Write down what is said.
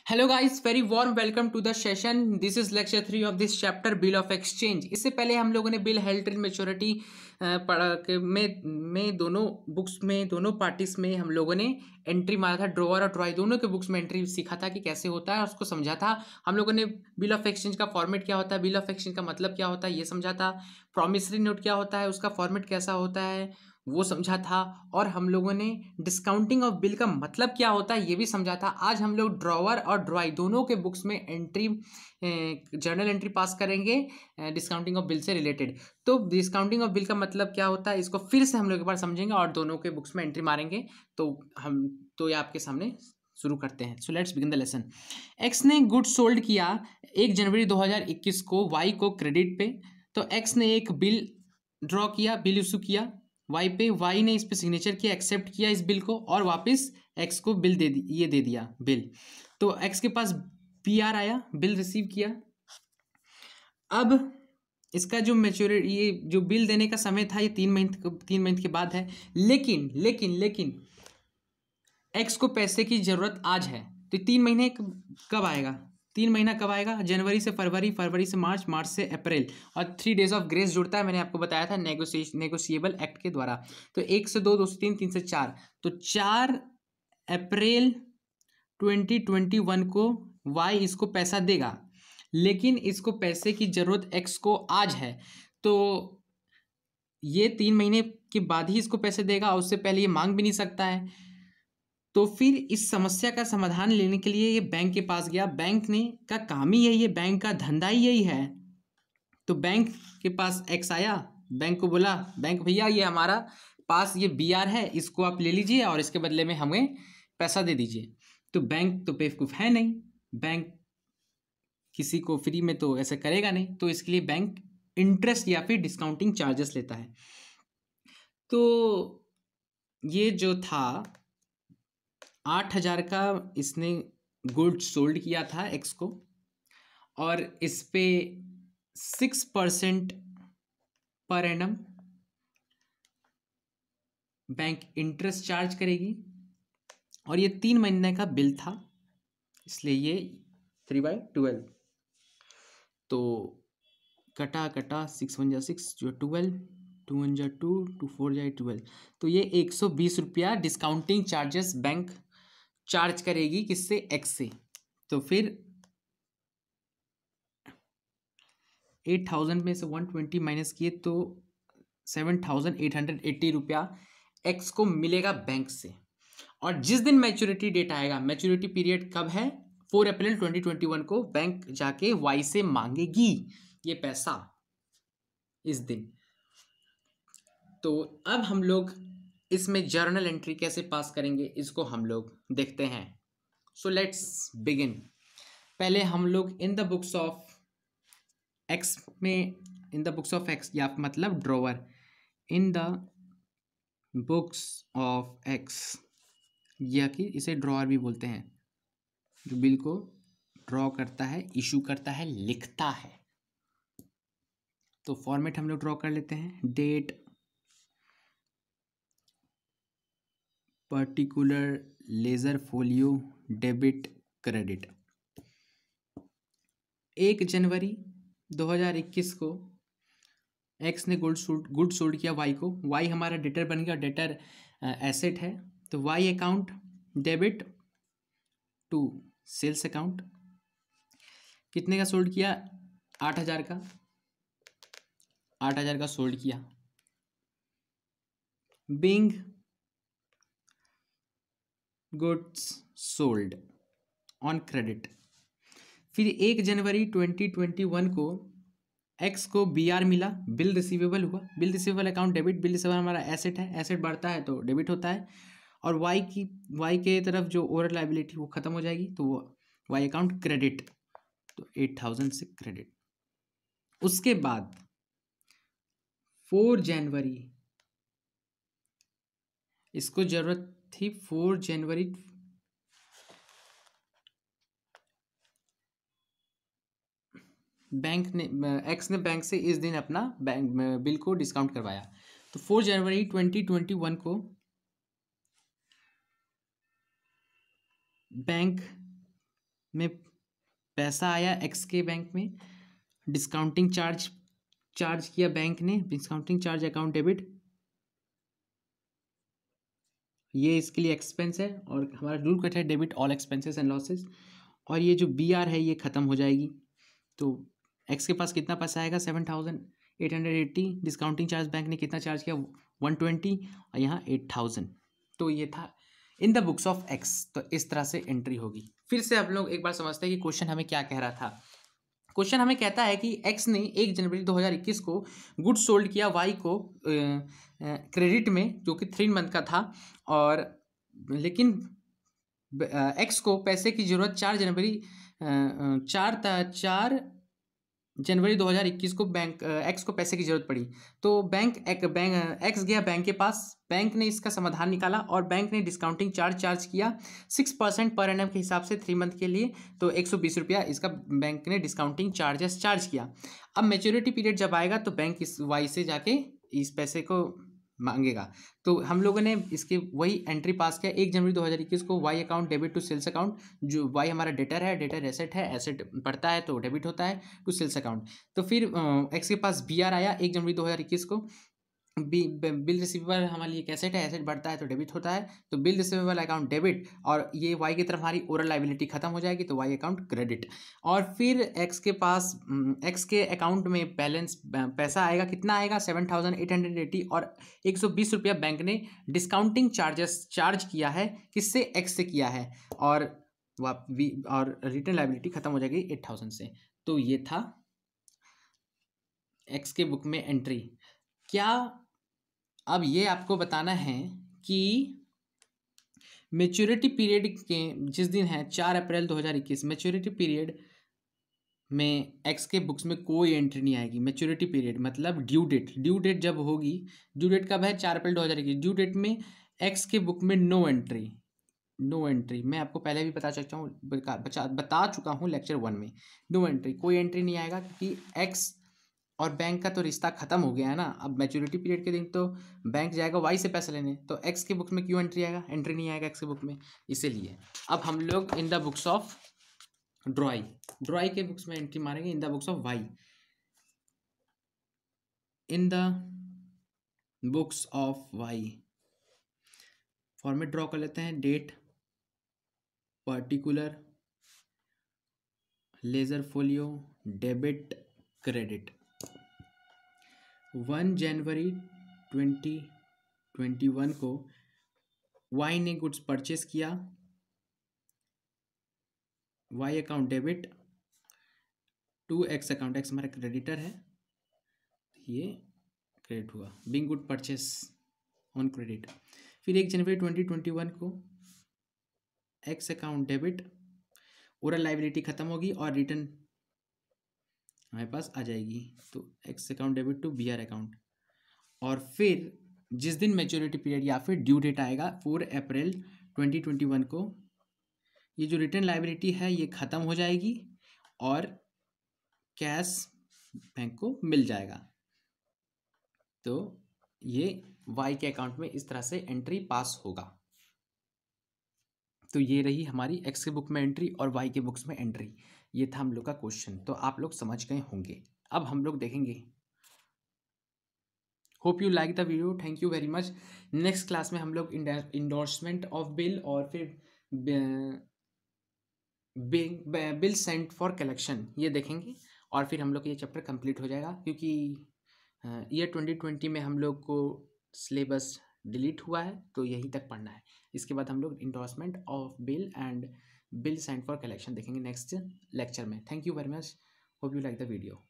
Hello guys, very warm welcome to the session. This is lecture 3 of this chapter bill of exchange. इससे पहले हम लोगों ने bill held till maturity पढ़ा के में दोनों बुक्स में दोनों पार्टीज में हम लोगों ने एंट्री मारा था। ड्रॉअर और ट्राई दोनों के बुक्स में एंट्री सीखा था कि कैसे होता है और उसको समझा था। हम लोगों ने बिल ऑफ एक्सचेंज का फॉर्मेट क्या होता है, बिल ऑफ एक्सचेंज का मतलब क्या होता है ये समझा था। प्रॉमिसरी नोट क्या होता है, उसका फॉर्मेट कैसा होता है वो समझा था। और हम लोगों ने डिस्काउंटिंग ऑफ बिल का मतलब क्या होता है ये भी समझा था। आज हम लोग ड्रॉवर और ड्राई दोनों के बुक्स में एंट्री जर्नल एंट्री पास करेंगे डिस्काउंटिंग ऑफ बिल से रिलेटेड। तो डिस्काउंटिंग ऑफ बिल का मतलब क्या होता है इसको फिर से हम लोग एक बार समझेंगे और दोनों के बुक्स में एंट्री मारेंगे। तो ये आपके सामने शुरू करते हैं। So let's begin the lesson. X ने गुड्स सोल्ड किया 1 जनवरी 2021 को वाई को क्रेडिट पे। तो एक्स ने एक बिल ड्रॉ किया, बिल इशू किया वाई पे। वाई ने इस पे सिग्नेचर किया, एक्सेप्ट किया इस बिल को और वापस एक्स को बिल दे दिया बिल। तो एक्स के पास पीआर आया, बिल रिसीव किया। अब इसका जो मैच्योरिटी ये जो बिल देने का समय था ये 3 महीने के बाद है। लेकिन लेकिन लेकिन एक्स को पैसे की जरूरत आज है। तो 3 महीने कब आएगा? 3 महीना कब आएगा? जनवरी से फरवरी, फरवरी से मार्च, मार्च से अप्रैल और 3 डेज ऑफ ग्रेस जुड़ता है। मैंने आपको बताया था नेगोशिएबल एक्ट के द्वारा। तो 1 से 2, 2 से 3, 3 से 4, तो 4 अप्रैल 2021 को वाई इसको पैसा देगा। लेकिन इसको पैसे की जरूरत एक्स को आज है, तो ये 3 महीने के बाद ही इसको पैसे देगा और उससे पहले ये मांग भी नहीं सकता है। तो फिर इस समस्या का समाधान लेने के लिए ये बैंक के पास गया। बैंक ने का काम ही यही है, बैंक का धंधा ही यही है। तो बैंक के पास एक्स आया, बैंक को बोला, बैंक भैया ये हमारा पास ये बीआर है, इसको आप ले लीजिए और इसके बदले में हमें पैसा दे दीजिए। तो बैंक तो बेवकूफ़ है नहीं, बैंक किसी को फ्री में तो ऐसे करेगा नहीं, तो इसके लिए बैंक इंटरेस्ट या फिर डिस्काउंटिंग चार्जेस लेता है। तो ये जो था 8,000 का इसने गुड सोल्ड किया था एक्स को और इस पे 6% per annum bank interest charge करेगी। और ये 3 महीने का बिल था, इसलिए ये 3/12। तो कटा 6 जो 12, 2 2, 2 4 12, तो ये 120 रुपया डिस्काउंटिंग चार्जेस बैंक चार्ज करेगी किससे? एक्स से। तो फिर 8,000 में से 120 माइनस किए तो 7,880 रुपया एक्स को मिलेगा बैंक से। और जिस दिन मैच्योरिटी डेट आएगा, मैच्योरिटी पीरियड कब है? 4 अप्रैल 2021 को बैंक जाके वाई से मांगेगी ये पैसा इस दिन। तो अब हम लोग इसमें जर्नल एंट्री कैसे पास करेंगे इसको हम लोग देखते हैं। So let's begin. पहले हम लोग in the books of X में, in the books of X या मतलब drawer, in the books of X या कि इसे ड्रॉवर भी बोलते हैं, जो बिल को ड्रॉ करता है, इशू करता है, लिखता है। तो फॉर्मेट हम लोग ड्रॉ कर लेते हैं। Date, particular, ledger folio, debit, credit. 1 जनवरी 2021 को एक्स ने गुड सोल्ड किया वाई को। वाई हमारा डेटर बन गया, डेटर एसेट है। तो Y account debit to sales account. कितने का सोल्ड किया? 8,000 का, 8,000 का सोल्ड किया। Bing goods sold on credit. फिर 1 जनवरी 2021 को एक्स को बीआर मिला, बिल रिसीवेबल हुआ। Bill receivable account debit, bill receivable हमारा एसेट है, एसेट बढ़ता है तो डेबिट होता है। और वाई के तरफ जो ओवरऑल लायबिलिटी वो खत्म हो जाएगी, तो वो वाई अकाउंट क्रेडिट, तो 8,000 से क्रेडिट। उसके बाद 4 जनवरी इसको जरूरत थी, 4 जनवरी बैंक ने, एक्स ने बैंक से इस दिन अपना बैंक बिल को डिस्काउंट करवाया। तो 4 जनवरी 2021 को बैंक में पैसा आया एक्स के बैंक में, डिस्काउंटिंग चार्ज किया बैंक ने, डिस्काउंटिंग चार्ज अकाउंट डेबिट, ये इसके लिए एक्सपेंस है और हमारा रूल कहता है debit all expenses and losses. और ये जो बी आर है ये ख़त्म हो जाएगी। तो एक्स के पास कितना पैसा आएगा 7,880, डिस्काउंटिंग चार्ज बैंक ने कितना चार्ज किया 120 और यहाँ 8,000। तो ये था इन द बुक्स ऑफ एक्स। तो इस तरह से एंट्री होगी। फिर से आप लोग एक बार समझते हैं कि क्वेश्चन हमें क्या कह रहा था। क्वेश्चन हमें कहता है कि एक्स ने 1 जनवरी 2021 को गुड्स सोल्ड किया वाई को क्रेडिट में, जो कि 3 मंथ का था, और लेकिन एक्स को पैसे की ज़रूरत 4 जनवरी 2021 को बैंक एक्स को पैसे की ज़रूरत पड़ी। तो एक्स गया बैंक के पास, बैंक ने इसका समाधान निकाला और बैंक ने डिस्काउंटिंग चार्ज किया 6% पर एनम के हिसाब से 3 मंथ के लिए। तो 120 रुपया इसका बैंक ने डिस्काउंटिंग चार्ज किया। अब मैच्योरिटी पीरियड जब आएगा तो बैंक इस वाई से जाके इस पैसे को मांगेगा। तो हम लोगों ने इसके वही एंट्री पास किया 1 जनवरी 2021 को Y account debit to sales account. जो वाई हमारा डेटर है, डेटर एसेट है, एसेट बढ़ता है तो डेबिट होता है टू सेल्स अकाउंट। तो फिर एक्स के पास बी आर आया 1 जनवरी 2021 को, बिल रिसीवेबल हमारे लिए एक एसेट है, एसेट बढ़ता है तो डेबिट होता है, तो बिल रिसीवेबल अकाउंट डेबिट, और ये वाई की तरफ हमारी ओरल लाइबिलिटी खत्म हो जाएगी तो वाई अकाउंट क्रेडिट। और फिर एक्स के पास एक्स के अकाउंट में बैलेंस पैसा आएगा, कितना आएगा 7,880, और 120 रुपया बैंक ने डिस्काउंटिंग चार्ज किया है, किससे एक्स से किया है, और रिटर्न लाइबिलिटी खत्म हो जाएगी 8,000 से। तो ये था एक्स के बुक में एंट्री। क्या अब ये आपको बताना है कि मैच्योरिटी पीरियड के जिस दिन है 4 अप्रैल 2021, मैच्योरिटी पीरियड में एक्स के बुक्स में कोई एंट्री नहीं आएगी। मैच्योरिटी पीरियड मतलब ड्यू डेट जब होगी, ड्यू डेट कब है 4 अप्रैल 2021, ड्यू डेट में एक्स के बुक में नो एंट्री। मैं आपको पहले भी बता चुका हूँ लेक्चर 1 में। नो एंट्री, कोई एंट्री नहीं आएगा क्योंकि एक्स और बैंक का तो रिश्ता खत्म हो गया है ना। अब मैच्योरिटी पीरियड के दिन तो बैंक जाएगा वाई से पैसे लेने, तो एक्स के बुक में क्यों एंट्री नहीं आएगा एक्स के बुक में, इसीलिए। अब हम लोग in the books of drawee के बुक्स में एंट्री मारेंगे in the books of Y. In the books of Y format draw कर लेते हैं, date, particular, ledger folio, debit, credit. 1 जनवरी 2021 को वाई ने गुड्स परचेस किया, Y account debit to X account, X हमारा क्रेडिटर है, ये क्रेडिट हुआ, being good purchase on credit. फिर 1 जनवरी 2021 को X account debit, oral liability खत्म होगी और रिटर्न हमारे पास आ जाएगी, तो X account debit to B R account. और फिर जिस दिन मैच्योरिटी पीरियड या फिर ड्यू डेट आएगा 4 अप्रैल 2021 को, ये जो रिटर्न लाइबिलिटी है ये ख़त्म हो जाएगी और कैश बैंक को मिल जाएगा। तो ये वाई के अकाउंट में इस तरह से एंट्री पास होगा। तो ये रही हमारी एक्स के बुक में एंट्री और वाई के बुक्स में एंट्री। ये था हम लोग का क्वेश्चन, तो आप लोग समझ गए होंगे। अब हम लोग देखेंगे, hope you like the video, thank you very much. Next class में हम लोग इंडोर्समेंट ऑफ बिल और फिर बिल सेंट फॉर कलेक्शन ये देखेंगे, और फिर हम लोग ये चैप्टर कंप्लीट हो जाएगा, क्योंकि ईयर 2020 में हम लोग को सिलेबस डिलीट हुआ है तो यहीं तक पढ़ना है। इसके बाद हम लोग endorsement of bill and bill sent for collection देखेंगे नेक्स्ट लेक्चर में। Thank you very much, hope you like the video.